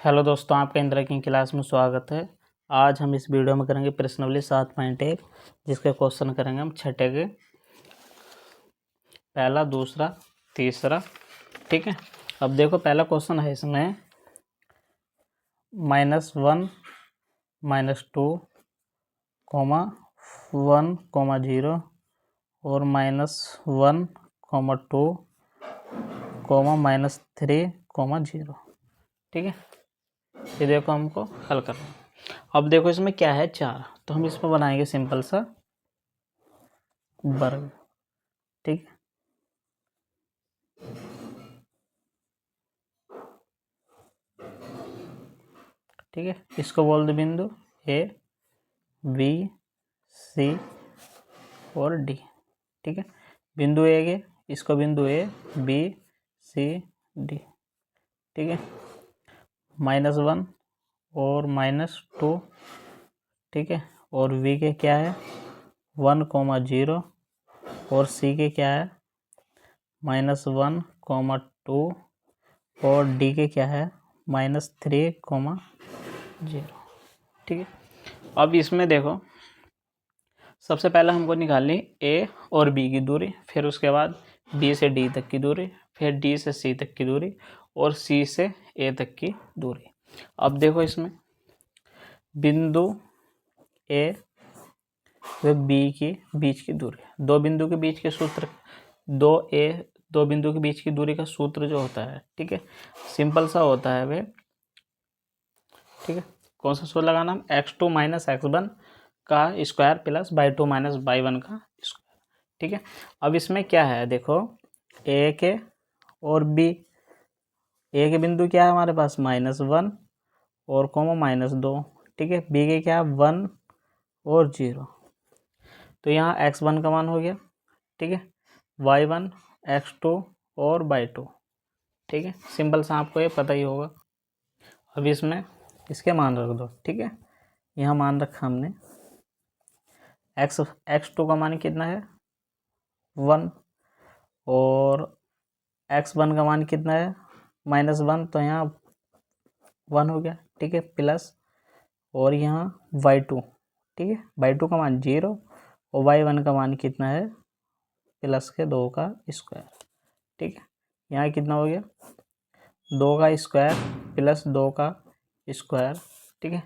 Hello दोस्तों, आपका इंदिरा की क्लास में स्वागत है। आज हम इस वीडियो में करेंगे प्रश्नावली 7.1, जिसके क्वेश्चन करेंगे हम छठे के पहला, दूसरा, तीसरा। ठीक है। अब देखो, पहला क्वेश्चन है इसमें -1, -2, (1, 0) और -1, (2), (3, 0). ठीक है। ये देखो, हमको हल करना है। अब देखो, इसमें क्या है 4, तो हम इसमें बनाएंगे सिंपल सा वर्ग। ठीक है। ठीक है, इसको बोल दो बिंदु ए, बी, सी और डी। ठीक है। बिंदु ए के, इसको बिंदु ए, बी, सी, डी। ठीक है। -1 और -2। ठीक है। और वी के क्या है 1, 0 और सी के क्या है -1, 2 और डी के क्या है -3, 0। ठीक है। अब इसमें देखो, सबसे पहले हमको निकालनी ए और बी की दूरी, फिर उसके बाद बी से डी तक की दूरी, फिर डी से सी तक की दूरी और सी से ए तक की दूरी। अब देखो, इसमें बिंदु ए व बी के बीच की दूरी, दो बिंदु के बीच के सूत्र, दो बिंदु के बीच की दूरी का सूत्र जो होता है, ठीक है, सिंपल सा होता है वे। ठीक है। कौन सा सूत्र लगाना, x2 - x1 का स्क्वायर प्लस y2 - y1 का स्क्वायर। ठीक है। अब इसमें क्या है, देखो, ए के और बी, ए के बिंदु क्या है हमारे पास -1 और -2। ठीक है। बी के क्या 1 और 0। तो यहाँ x1 का मान हो गया। ठीक है। y1, x2 और y2। ठीक है। सिंपल सा आपको ये पता ही होगा। अब इसमें इसके मान रख दो। ठीक है। यहाँ मान रखा हमने x2 का मान कितना है 1 और x1 का मान कितना है -1, तो यहाँ 1 हो गया। ठीक है। प्लस और यहाँ y2। ठीक है। y2 का मान 0 और y1 का मान कितना है प्लस के 2 का स्क्वायर। ठीक है। यहाँ कितना हो गया 2 का स्क्वायर प्लस 2 का स्क्वायर। ठीक है।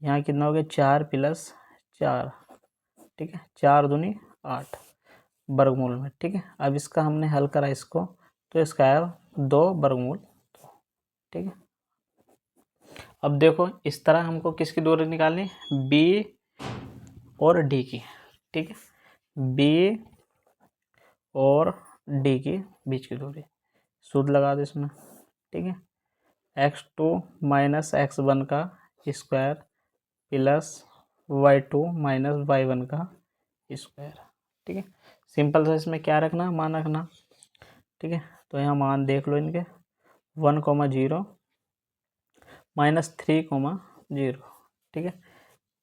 यहाँ कितना हो गया 4 + 4। ठीक है। 4 दूनी 8 वर्गमूल में। ठीक है। अब इसका हमने हल करा इसको, तो इसका है 2 वर्गमूल 2। ठीक है। अब देखो, इस तरह हमको किसकी दूरी निकालनी, बी और डी की। ठीक है। बी और डी के बीच की दूरी, सूत्र लगा दो इसमें। ठीक है। x2 - x1 का स्क्वायर प्लस y2 - y1 का स्क्वायर। ठीक है। सिंपल सा इसमें क्या रखना, मान रखना। ठीक है। तो यहाँ मान देख लो इनके 1, 0 -3, 0। ठीक है।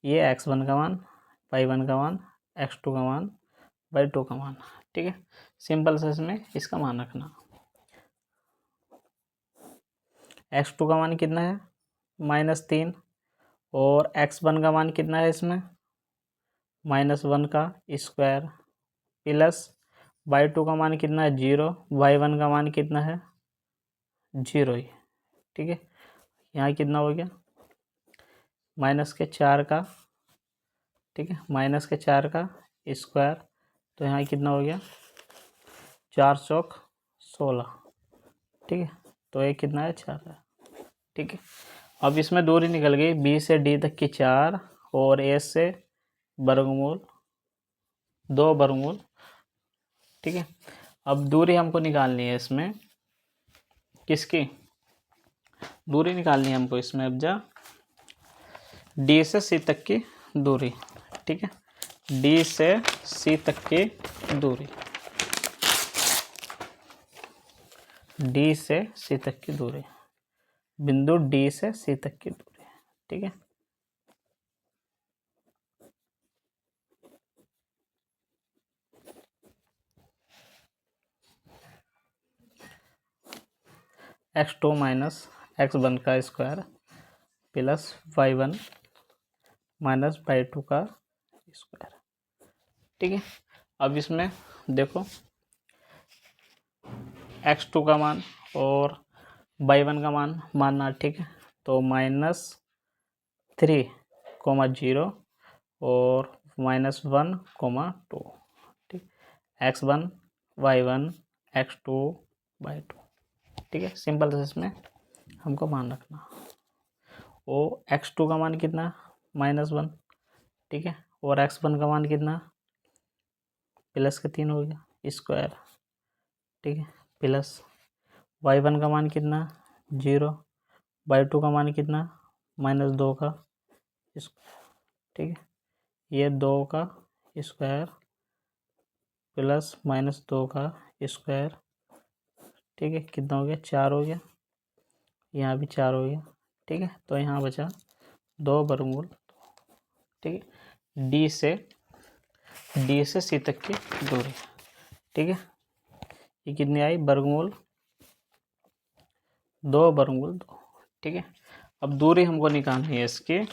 ये x1 का मान, y1 का मान, x2 का मान, y2 का मान। ठीक है। सिंपल सा इसमें इसका मान रखना। x2 का मान कितना है -3 और x1 का मान कितना है इसमें -1 का स्क्वायर प्लस y2 का मान कितना है 0, y1 का मान कितना है 0 ही। ठीक है। यहाँ कितना हो गया -4 का। ठीक है। -4 का स्क्वायर, तो यहाँ कितना हो गया 4 चौक 16। ठीक है। तो ये कितना है 4 है। ठीक है। अब इसमें दूरी निकल गई बी से डी तक की 4 और ए से वर्गमूल 2 वर्गमूल। ठीक है। अब दूरी हमको निकालनी है इसमें, किसकी दूरी निकालनी है हमको इसमें, अब जा डी से सी तक की दूरी। ठीक है। डी से सी तक की दूरी, डी से सी तक की दूरी, बिंदु डी से सी तक की दूरी। ठीक है। x2 - x1 का square plus y1 minus y2 का स्क्वायर। ठीक है, अब इसमें देखो x2 का मान और y1 का मान मानना। ठीक है, तो -3, 0 और -1, 2। ठीक, x1 y1 x2 y2। ठीक है, सिंपल से इसमें हमको मान रखना। और x2 का मान कितना, -1। ठीक है, और x1 का मान कितना, प्लस के 3 हो गया स्क्वायर। ठीक है, प्लस y1 का मान कितना, 0। y2 का मान कितना, -2 का स्क्वायर। ठीक है, ये 2 का स्क्वायर प्लस -2 का स्क्वायर। ठीक है, कितना हो गया, 4 हो गया। यहाँ भी 4 हो गया। ठीक है, तो यहाँ बचा 2 वर्गमूल। ठीक है, डी से सी तक की दूरी। ठीक है, ये कितनी आई, वर्गमूल 2 वर्गमूल 2। ठीक है, अब दूरी हमको निकालनी है इसकी,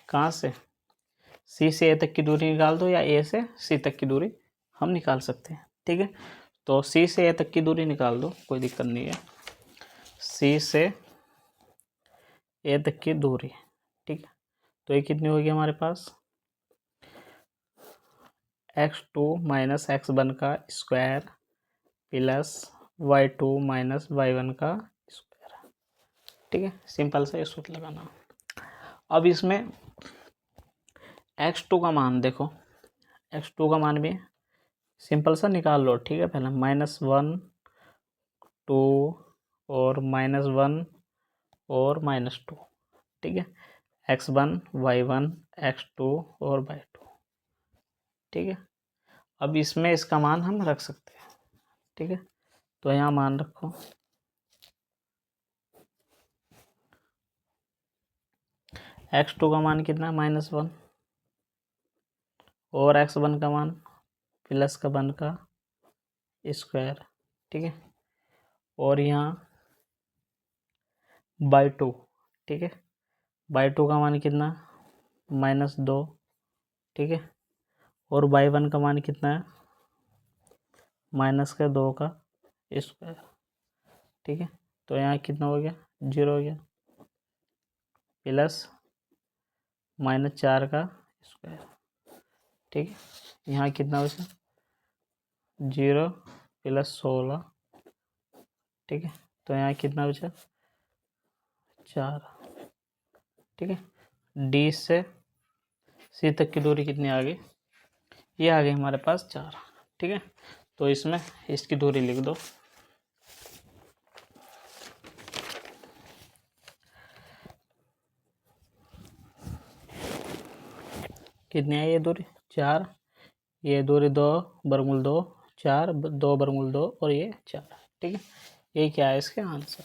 कहाँ से, सी से ए तक की दूरी निकाल दो, या ए से सी तक की दूरी हम निकाल सकते हैं। ठीक है, तो सी से ए तक की दूरी निकाल दो, कोई दिक्कत नहीं है। सी से ए तक की दूरी। ठीक है, तो ये कितनी होगी हमारे पास, x2 माइनस x1 का square plus y2 minus y1 का स्क्वायर। ठीक है, सिंपल सा ये सूत्र लगाना। अब इसमें x2 का मान देखो, x2 का मान भी सिंपल सा निकाल लो। ठीक है, पहले -1 2 और -1 और -2। ठीक है, x1 y1 x2 और y2। ठीक है, अब इसमें इसका मान हम रख सकते हैं। ठीक है, तो यहाँ मान रखो, x2 का मान कितना, -1 और x1 का मान प्लस का 1 का स्क्वायर। ठीक है, और यहाँ y2। ठीक है, y2 का मान कितना, -2। ठीक है, और y1 का मान कितना है, -2 का स्क्वायर। ठीक है, तो यहाँ कितना हो गया, 0 हो गया, प्लस -4 का स्क्वायर। ठीक है, यहाँ कितना बचा, 0 प्लस 16। ठीक है, तो यहाँ कितना बचा, 4। ठीक है, डी से सी तक की दूरी कितनी आ गई, ये आ गई हमारे पास 4। ठीक है, तो इसमें इसकी दूरी लिख दो, कितनी आई ये दूरी, 4। ये दूरी 2 वर्गमूल 2, 4 2 वर्गमूल 2 और ये 4। ठीक है, ये क्या है इसके आंसर।